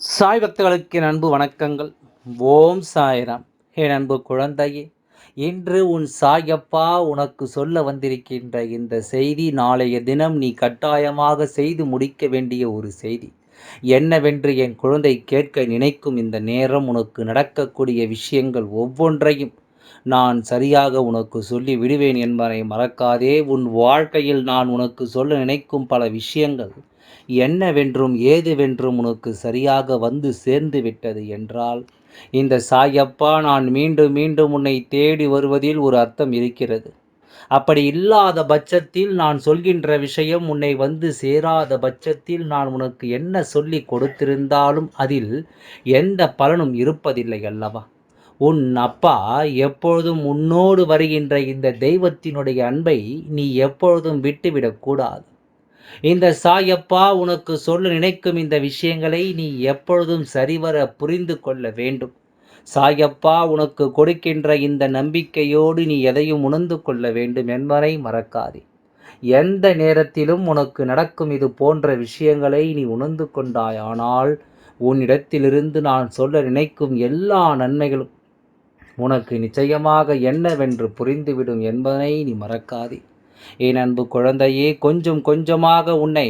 சாய் பக்தர்களுக்கு என் அன்பு வணக்கங்கள். ஓம் சாய்ராம். என் அன்பு குழந்தையே, இன்று உன் சாயப்பா உனக்கு சொல்ல வந்திருக்கின்ற இந்த செய்தி நாளைய தினம் நீ கட்டாயமாக செய்து முடிக்க வேண்டிய ஒரு செய்தி. என்னவென்று என் குழந்தை கேட்க நினைக்கும் இந்த நேரம் உனக்கு நடக்கக்கூடிய விஷயங்கள் ஒவ்வொன்றையும் நான் சரியாக உனக்கு சொல்லி விடுவேன் என்பதை மறக்காதே. உன் வாழ்க்கையில் நான் உனக்கு சொல்ல நினைக்கும் பல விஷயங்கள் என்னவென்றும் ஏதுவென்றும் உனக்கு சரியாக வந்து சேர்ந்து விட்டது என்றால், இந்த சாயப்பா நான் மீண்டும் மீண்டும் உன்னை தேடி வருவதில் ஒரு அர்த்தம் இருக்கிறது. அப்படி இல்லாத பட்சத்தில் நான் சொல்கின்ற விஷயம் உன்னை வந்து சேராத பட்சத்தில் நான் உனக்கு என்ன சொல்லிக் கொடுத்திருந்தாலும் அதில் எந்த பலனும் இருப்பதில்லை அல்லவா? உன் அப்பா எப்பொழுதும் உன்னோடு வருகின்ற இந்த தெய்வத்தினுடைய அன்பை நீ எப்பொழுதும் விட்டுவிடக்கூடாது. இந்த சாயப்பா உனக்கு சொல்ல நினைக்கும் இந்த விஷயங்களை நீ எப்பொழுதும் சரிவர புரிந்து கொள்ள வேண்டும். சாயப்பா உனக்கு கொடுக்கின்ற இந்த நம்பிக்கையோடு நீ எதையும் உணர்ந்து கொள்ள வேண்டும் என்பதை மறக்காதே. எந்த நேரத்திலும் உனக்கு நடக்கும் இது போன்ற விஷயங்களை நீ உணர்ந்து கொண்டாயானால் உன்னிடத்திலிருந்து நான் சொல்ல நினைக்கும் எல்லா நன்மைகளும் உனக்கு நிச்சயமாக என்னவென்று புரிந்துவிடும் என்பதை நீ மறக்காதே. என் அன்பு குழந்தையே, கொஞ்சம் கொஞ்சமாக உன்னை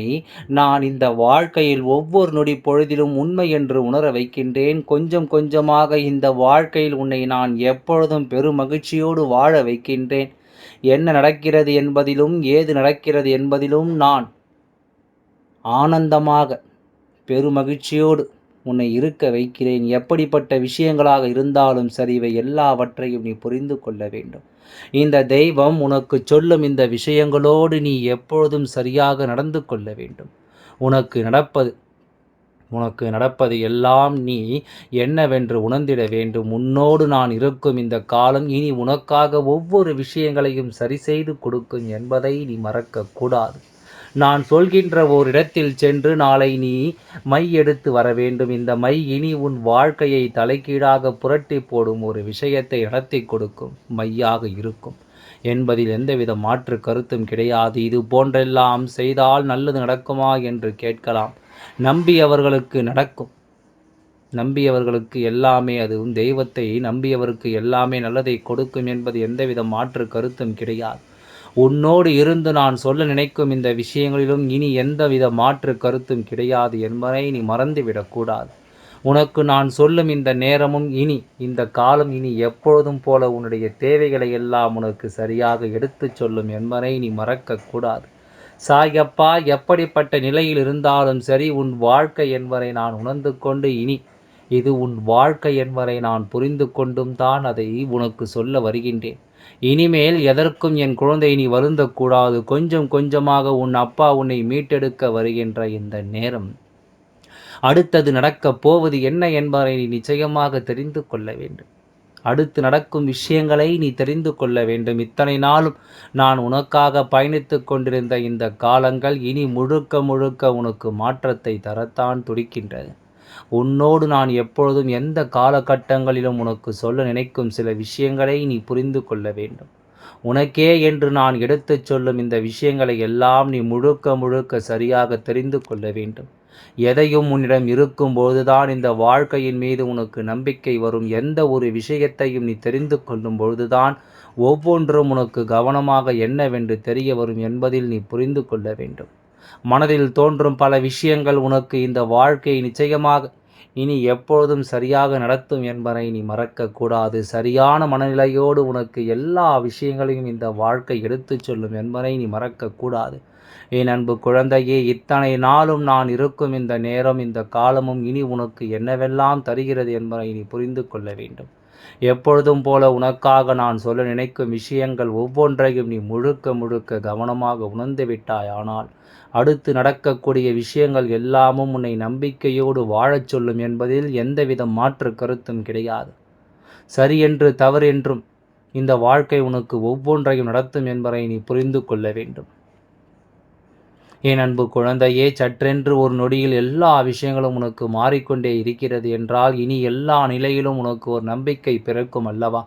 நான் இந்த வாழ்க்கையில் ஒவ்வொரு நொடி பொழுதிலும் உண்மை என்று உணர வைக்கின்றேன். கொஞ்சம் கொஞ்சமாக இந்த வாழ்க்கையில் உன்னை நான் எப்பொழுதும் பெருமகிழ்ச்சியோடு வாழ வைக்கின்றேன். என்ன நடக்கிறது என்பதிலும் ஏது நடக்கிறது என்பதிலும் நான் ஆனந்தமாக பெருமகிழ்ச்சியோடு உன்னை இருக்க வைக்கிறேன். எப்படிப்பட்ட விஷயங்களாக இருந்தாலும் சரி, இவை எல்லாவற்றையும் நீ புரிந்து கொள்ள வேண்டும். இந்த தெய்வம் உனக்கு சொல்லும் இந்த விஷயங்களோடு நீ எப்பொழுதும் சரியாக நடந்து கொள்ள வேண்டும். உனக்கு நடப்பது எல்லாம் நீ என்னவென்று உணர்ந்திட வேண்டும். உன்னோடு நான் இருக்கும் இந்த காலம் இனி உனக்காக ஒவ்வொரு விஷயங்களையும் சரி செய்து கொடுக்கும் என்பதை நீ மறக்கக்கூடாது. நான் சொல்கின்ற ஓரிடத்தில் சென்று நாளை நீ மை எடுத்து வர வேண்டும். இந்த மை இனி உன் வாழ்க்கையை தலைகீழாக புரட்டி போடும் ஒரு விஷயத்தை நடத்தி கொடுக்கும் மையாக இருக்கும் என்பதில் எந்தவித மாற்று கருத்தும் கிடையாது. இது போன்றெல்லாம் செய்தால் நல்லது நடக்குமா என்று கேட்கலாம். நம்பியவர்களுக்கு நடக்கும். நம்பியவர்களுக்கு எல்லாமே, அதுவும் தெய்வத்தை நம்பியவருக்கு எல்லாமே நல்லதை கொடுக்கும் என்பது எந்தவித மாற்று கருத்தும் கிடையாது. உன்னோடு இருந்து நான் சொல்ல நினைக்கும் இந்த விஷயங்களிலும் இனி எந்தவித மாற்று கருத்தும் கிடையாது என்பதை நீ மறந்துவிடக்கூடாது. உனக்கு நான் சொல்லும் இந்த நேரமும் இனி இந்த காலம் இனி எப்பொழுதும் போல உன்னுடைய தேவைகளை எல்லாம் உனக்கு சரியாக எடுத்துச் சொல்லும் என்பதை நீ மறக்கக்கூடாது. சாயப்பா எப்படிப்பட்ட நிலையில் இருந்தாலும் சரி, உன் வாழ்க்கை என்பதை நான் உணர்ந்து கொண்டு இனி இது உன் வாழ்க்கை என்பதை நான் புரிந்து கொண்டும் தான் அதை உனக்கு சொல்ல வருகின்றேன். இனிமேல் எதற்கும் என் குழந்தை நீ வருந்தக்கூடாது. கொஞ்சம் கொஞ்சமாக உன் அப்பா உன்னை மீட்டெடுக்க வருகின்ற இந்த நேரம் அடுத்தது நடக்கப் போவது என்ன என்பதை நீ நிச்சயமாக தெரிந்து கொள்ள வேண்டும். அடுத்து நடக்கும் விஷயங்களை நீ தெரிந்து கொள்ள வேண்டும். இத்தனை நாளும் நான் உனக்காக பயணித்து கொண்டிருந்த இந்த காலங்கள் இனி முழுக்க முழுக்க உனக்கு மாற்றத்தை தரத்தான் துடிக்கின்றது. உன்னோடு நான் எப்பொழுதும் எந்த காலகட்டங்களிலும் உனக்கு சொல்ல நினைக்கும் சில விஷயங்களை நீ புரிந்து கொள்ள வேண்டும். உனக்கே என்று நான் எடுத்துச் சொல்லும் இந்த விஷயங்களை எல்லாம் நீ முழுக்க முழுக்க சரியாக தெரிந்து கொள்ள வேண்டும். எதையும் உன்னிடம் இருக்கும்போதுதான் இந்த வாழ்க்கையின் மீது உனக்கு நம்பிக்கை வரும். எந்த ஒரு விஷயத்தையும் நீ தெரிந்து கொள்ளும் பொழுதுதான் ஒவ்வொன்றும் உனக்கு கவனமாக என்னவென்று தெரிய வரும் என்பதில் நீ புரிந்து கொள்ள வேண்டும். மனதில் தோன்றும் பல விஷயங்கள் உனக்கு இந்த வாழ்க்கையை நிச்சயமாக இனி எப்பொழுதும் சரியாக நடத்தும் என்பதை நீ மறக்கக்கூடாது. சரியான மனநிலையோடு உனக்கு எல்லா விஷயங்களையும் இந்த வாழ்க்கை எடுத்துச் சொல்லும் என்பதை நீ மறக்கக்கூடாது. என் அன்பு குழந்தையே, இத்தனை நாளும் நான் இருக்கும் இந்த நேரம் இந்த காலமும் இனி உனக்கு என்னவெல்லாம் தருகிறது என்பதை நீ புரிந்து கொள்ள வேண்டும். எப்பொழுதும் போல உனக்காக நான் சொல்ல நினைக்கும் விஷயங்கள் ஒவ்வொன்றையும் நீ முழுக்க முழுக்க கவனமாக உணர்ந்து விட்டாய். ஆனால் அடுத்து நடக்கக்கூடிய விஷயங்கள் எல்லாமும் உன்னை நம்பிக்கையோடு வாழச் சொல்லும் என்பதில் எந்தவித மாற்று கருத்தும் கிடையாது. சரி என்று தவறு என்றும் இந்த வாழ்க்கை உனக்கு ஒவ்வொன்றையும் நடத்தும் என்பதை நீ புரிந்து கொள்ள வேண்டும். என் அன்பு குழந்தையே, சற்றென்று ஒரு நொடியில் எல்லா விஷயங்களும் உனக்கு மாறிக்கொண்டே இருக்கிறது என்றால் இனி எல்லா நிலையிலும் உனக்கு ஒரு நம்பிக்கை பிறக்கும் அல்லவா?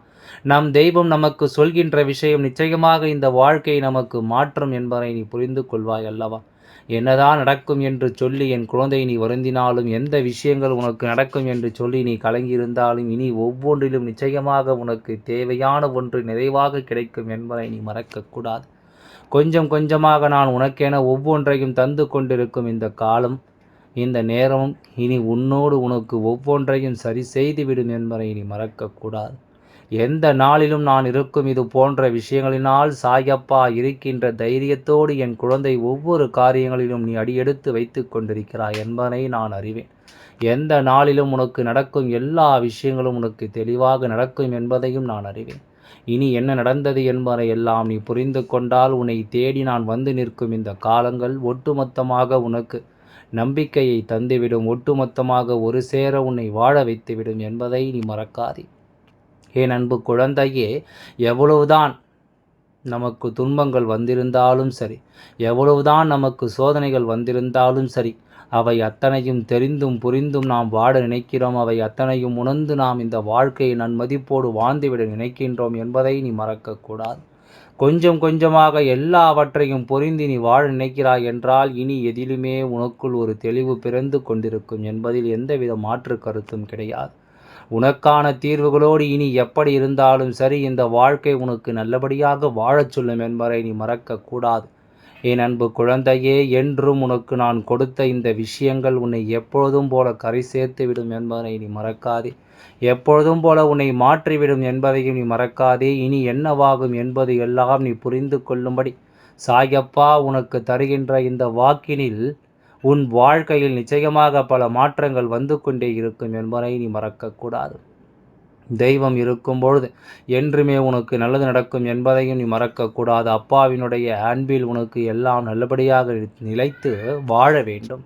நம் தெய்வம் நமக்கு சொல்கின்ற விஷயம் நிச்சயமாக இந்த வாழ்க்கை நமக்கு மாற்றும் என்பதை நீ புரிந்து கொள்வாய் அல்லவா? என்னதான் நடக்கும் என்று சொல்லி என் குழந்தை நீ வருந்தினாலும், எந்த விஷயங்கள் உனக்கு நடக்கும் என்று சொல்லி நீ கலங்கியிருந்தாலும், இனி ஒவ்வொன்றிலும் நிச்சயமாக உனக்கு தேவையான ஒன்று நிறைவாக கிடைக்கும் என்பதை நீ மறக்கக்கூடாது. கொஞ்சம் கொஞ்சமாக நான் உனக்கென ஒவ்வொன்றையும் தந்து கொண்டிருக்கும் இந்த காலம், இந்த நேரமும் இனி உன்னோடு உனக்கு ஒவ்வொன்றையும் சரி செய்துவிடும் என்பதை நீ மறக்கக்கூடாது. எந்த நாளிலும் நான் இருக்கும் இது போன்ற விஷயங்களினால் சாயப்பா இருக்கின்ற தைரியத்தோடு என் குழந்தை ஒவ்வொரு காரியங்களிலும் நீ அடியெடுத்து வைத்து கொண்டிருக்கிறாய் என்பதை நான் அறிவேன். எந்த நாளிலும் உனக்கு நடக்கும் எல்லா விஷயங்களும் உனக்கு தெளிவாக நடக்கும் என்பதையும் நான் அறிவேன். இனி என்ன நடந்தது என்பதை எல்லாம் நீ புரிந்து கொண்டால் உன்னை தேடி நான் வந்து நிற்கும் இந்த காலங்கள் ஒட்டுமொத்தமாக உனக்கு நம்பிக்கையை தந்துவிடும், ஒட்டுமொத்தமாக ஒரு சேர உன்னை வாழ வைத்துவிடும் என்பதை நீ மறக்காதே. என் அன்பு குழந்தையே, எவ்வளவுதான் நமக்கு துன்பங்கள் வந்திருந்தாலும் சரி, எவ்வளவுதான் நமக்கு சோதனைகள் வந்திருந்தாலும் சரி, அவை அத்தனையும் தெரிந்தும் புரிந்தும் நாம் வாழ நினைக்கிறோம். அவை அத்தனையும் உணர்ந்து நாம் இந்த வாழ்க்கையை நன்மதிப்போடு வாழ்ந்துவிட நினைக்கின்றோம் என்பதை நீ மறக்கக்கூடாது. கொஞ்சம் கொஞ்சமாக எல்லாவற்றையும் புரிந்து நீ வாழ நினைக்கிறாய் என்றால் இனி எதிலுமே உனக்குள் ஒரு தெளிவு பிறந்து கொண்டிருக்கும் என்பதில் எந்தவித மாற்று கருத்தும் கிடையாது. உனக்கான தீர்வுகளோடு இனி எப்படி இருந்தாலும் சரி, இந்த வாழ்க்கை உனக்கு நல்லபடியாக வாழச் சொல்லும் என்பதை நீ மறக்கக்கூடாது. என் அன்பு குழந்தையே, என்றும் உனக்கு நான் கொடுத்த இந்த விஷயங்கள் உன்னை எப்பொழுதும் போல கரை சேர்த்து விடும் என்பதை நீ மறக்காதே. எப்பொழுதும் போல உன்னை மாற்றிவிடும் என்பதையும் நீ மறக்காதே. இனி என்னவாகும் என்பது எல்லாம் நீ புரிந்து கொள்ளும்படி சாயப்பா உனக்கு தருகின்ற இந்த வாக்கினில் உன் வாழ்க்கையில் நிச்சயமாக பல மாற்றங்கள் வந்து கொண்டே இருக்கும் என்பதை நீ மறக்கக்கூடாது. தெய்வம் இருக்கும் பொழுது என்றுமே உனக்கு நல்லது நடக்கும் என்பதையும் நீ மறக்கக்கூடாது. அப்பாவினுடைய அன்பில் உனக்கு எல்லாம் நல்லபடியாக நிலைத்து வாழ வேண்டும்.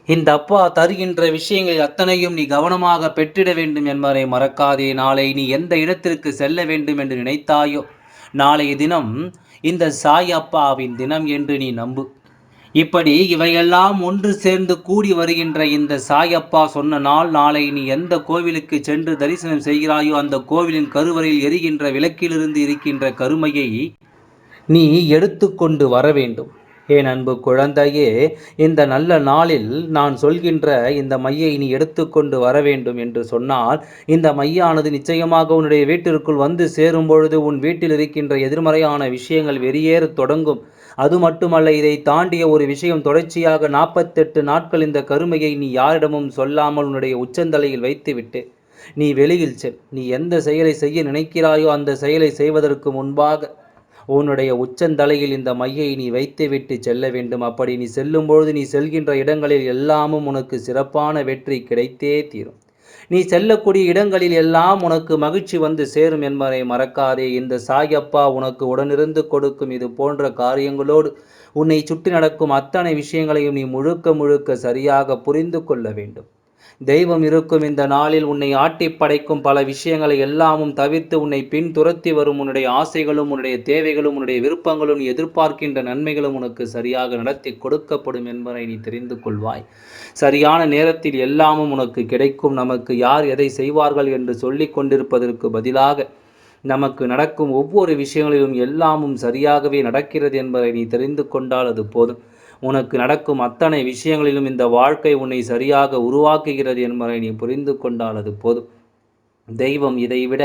இந்த அப்பா தருகின்ற விஷயங்கள் அத்தனையும் நீ கவனமாக பெற்றிட வேண்டும் என்பதை மறக்காதே. நாளை நீ எந்த இடத்திற்கு செல்ல வேண்டும் என்று நினைத்தாயோ, நாளைய தினம் இந்த சாய் அப்பாவின் தினம் என்று நீ நம்பு. இப்படி இவையெல்லாம் ஒன்று சேர்ந்து கூடி வருகின்ற இந்த சாயப்பா சொன்ன நாள், நாளை நீ எந்த கோவிலுக்கு சென்று தரிசனம் செய்கிறாயோ அந்த கோவிலின் கருவறையில் எரிகின்ற விளக்கிலிருந்து இருக்கின்ற கருமையை நீ எடுத்துக்கொண்டு வர வேண்டும். என் அன்பு குழந்தையே, இந்த நல்ல நாளில் நான் சொல்கின்ற இந்த மையை நீ எடுத்துக்கொண்டு வர வேண்டும் என்று சொன்னால், இந்த மையானது நிச்சயமாக உன்னுடைய வீட்டிற்குள் வந்து சேரும் பொழுது உன் வீட்டில் இருக்கின்ற எதிர்மறையான விஷயங்கள் வெளியேறத் தொடங்கும். அது மட்டுமல்ல, இதை தாண்டிய ஒரு விஷயம், தொடர்ச்சியாக 48 நாட்கள் இந்த கருமையை நீ யாரிடமும் சொல்லாமல் உன்னுடைய உச்சந்தலையில் வைத்துவிட்டு நீ வெளியில் செல். நீ எந்த செயலை செய்ய நினைக்கிறாயோ அந்த செயலை செய்வதற்கு முன்பாக உன்னுடைய உச்சந்தலையில் இந்த மையை நீ வைத்துவிட்டு செல்ல வேண்டும். அப்படி நீ செல்லும்பொழுது நீ செல்கின்ற இடங்களில் எல்லாமும் உனக்கு சிறப்பான வெற்றி கிடைத்தே தீரும். நீ செல்லக்கூடிய இடங்களில் எல்லாம் உனக்கு மகிழ்ச்சி வந்து சேரும் என்பதை மறக்காதே. இந்த சாயப்பா உனக்கு உடனிருந்து கொடுக்கும் இது போன்ற காரியங்களோடு உன்னை சுற்றி நடக்கும் அத்தனை விஷயங்களையும் நீ முழுக்க முழுக்க சரியாக புரிந்து கொள்ள வேண்டும். தெய்வம் இருக்கும் இந்த நாளில் உன்னை ஆட்டி படைக்கும் பல விஷயங்களை எல்லாமும் தவிர்த்து உன்னை பின் துரத்தி வரும் உன்னுடைய ஆசைகளும் உன்னுடைய தேவைகளும் உன்னுடைய விருப்பங்களும் நீ எதிர்பார்க்கின்ற நன்மைகளும் உனக்கு சரியாக நடத்தி கொடுக்கப்படும் என்பதை நீ தெரிந்து கொள்வாய். சரியான நேரத்தில் எல்லாமும் உனக்கு கிடைக்கும். நமக்கு யார் எதை செய்வார்கள் என்று சொல்லி கொண்டிருப்பதற்கு பதிலாக நமக்கு நடக்கும் ஒவ்வொரு விஷயங்களிலும் எல்லாமும் சரியாகவே நடக்கிறது என்பதை நீ தெரிந்து கொண்டால் அது போதும். உனக்கு நடக்கும் அத்தனை விஷயங்களிலும் இந்த வாழ்க்கை உன்னை சரியாக உருவாக்குகிறது என்பதை நீ புரிந்து கொண்டால் அது போதும். தெய்வம் இதைவிட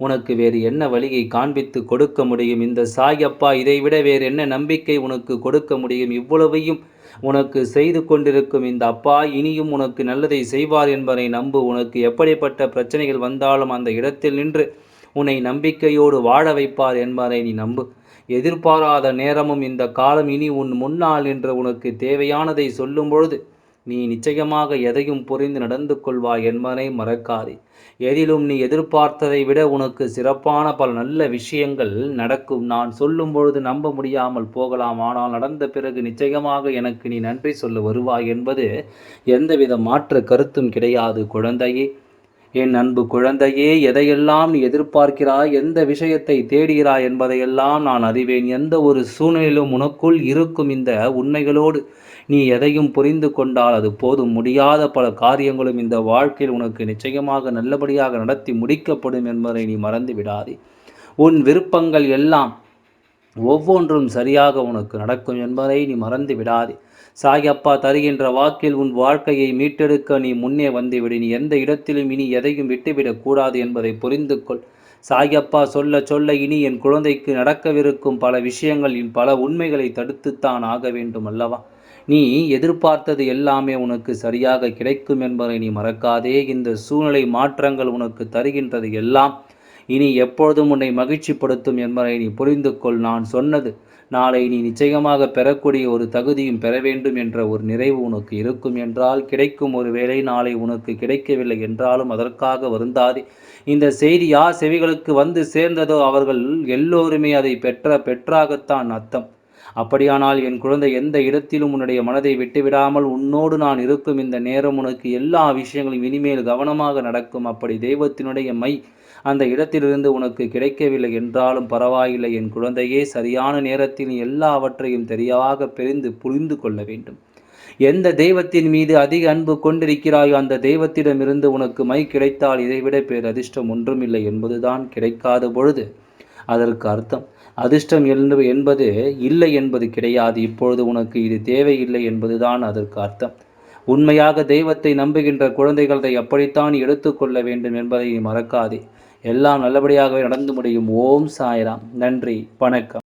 உனக்கு வேறு என்ன வழியை காண்பித்து கொடுக்க முடியும்? இந்த சாயப்பா இதைவிட வேறு என்ன நம்பிக்கை உனக்கு கொடுக்க முடியும்? இவ்வளவையும் உனக்கு செய்து கொண்டிருக்கும் இந்த அப்பா இனியும் உனக்கு நல்லதை செய்வார் என்பதை நம்பு. உனக்கு எப்படிப்பட்ட பிரச்சனைகள் வந்தாலும் அந்த இடத்தில் நின்று உன்னை நம்பிக்கையோடு வாழ வைப்பார் என்பதை நீ நம்பு. எதிர்பாராத நேரமும் இந்த காலம் இனி உன் முன்னால் நின்று உனக்கு தேவையானதை சொல்லும் பொழுது நீ நிச்சயமாக எதையும் புரிந்து நடந்து கொள்வாய் என்பதை மறக்காதே. எதிலும் நீ எதிர்பார்த்ததை விட உனக்கு சிறப்பான பல நல்ல விஷயங்கள் நடக்கும். நான் சொல்லும் பொழுது நம்ப முடியாமல் போகலாம், ஆனால் நடந்த பிறகு நிச்சயமாக எனக்கு நீ நன்றி சொல்ல வருவாய் என்பது எந்தவித மாற்று கருத்தும் கிடையாது. குழந்தையே, என் அன்பு குழந்தையே, எதையெல்லாம் நீ எதிர்பார்க்கிறாய், எந்த விஷயத்தை தேடுகிறாய் என்பதையெல்லாம் நான் அறிவேன். எந்த ஒரு சூழ்நிலையிலும் உனக்குள் இருக்கும் இந்த உண்மைகளோடு நீ எதையும் புரிந்து கொண்டால் அது போதும். முடியாத பல காரியங்களும் இந்த வாழ்க்கையில் உனக்கு நிச்சயமாக நல்லபடியாக நடத்தி முடிக்கப்படும் என்பதை நீ மறந்து விடாதே. உன் விருப்பங்கள் எல்லாம் ஒவ்வொன்றும் சரியாக உனக்கு நடக்கும் என்பதை நீ மறந்து விடாதே. சாயப்பா தருகின்ற வாக்கில் உன் வாழ்க்கையை மீட்டெடுக்க நீ முன்னே வந்துவிடு. நீ எந்த இடத்திலும் இனி எதையும் விட்டுவிடக் கூடாது என்பதை புரிந்து கொள். சாயப்பா சொல்ல சொல்ல இனி என் குழந்தைக்கு நடக்கவிருக்கும் பல விஷயங்கள் பல உண்மைகளை தடுத்துத்தான் ஆக வேண்டும் அல்லவா? நீ எதிர்பார்த்தது எல்லாமே உனக்கு சரியாக கிடைக்கும் என்பதை நீ மறக்காதே. இந்த சூழ்நிலை மாற்றங்கள் உனக்கு தருகின்றது எல்லாம் இனி எப்பொழுதும் உன்னை மகிழ்ச்சிப்படுத்தும் என்பதை நீ புரிந்து கொள். நான் சொன்னது நாளை நீ நிச்சயமாக பெறக்கூடிய ஒரு தகுதியும் பெற வேண்டும் என்ற ஒரு நிறைவு உனக்கு இருக்கும் என்றால் கிடைக்கும். ஒரு வேளை நாளை உனக்கு கிடைக்கவில்லை என்றாலும் அதற்காக வருந்தாதே. இந்த செய்தி யார் செவிகளுக்கு வந்து சேர்ந்ததோ அவர்கள் எல்லோருமே அதை பெற்றாகத்தான் அர்த்தம். அப்படியானால் என் குழந்தை, எந்த இடத்திலும் உன்னுடைய மனதை விட்டுவிடாமல் உன்னோடு நான் இருக்கும் இந்த நேரம் உனக்கு எல்லா விஷயங்களும் இனிமேல் கவனமாக நடக்கும். அப்படி தெய்வத்தினுடைய மை அந்த இடத்திலிருந்து உனக்கு கிடைக்கவில்லை என்றாலும் பரவாயில்லை என் குழந்தையே. சரியான நேரத்தில் எல்லாவற்றையும் தெளிவாக புரிந்து கொள்ள வேண்டும். எந்த தெய்வத்தின் மீது அதிக அன்பு கொண்டிருக்கிறாயோ அந்த தெய்வத்திடமிருந்து உனக்கு மை கிடைத்தால் இதைவிட பேரதிர்ஷ்டம் ஒன்றுமில்லை என்பதுதான். கிடைக்காத பொழுது அதற்கு அர்த்தம் அதிர்ஷ்டம் என்பது இல்லை என்பது கிடையாது. இப்பொழுது உனக்கு இது தேவையில்லை என்பதுதான் அதற்கு அர்த்தம். உண்மையாக தெய்வத்தை நம்புகின்ற குழந்தைகளை அப்படித்தான் எடுத்துக்கொள்ள வேண்டும் என்பதை மறக்காதே. எல்லாம் நல்லபடியாகவே நடந்து முடியும். ஓம் சாய்ராம். நன்றி, வணக்கம்.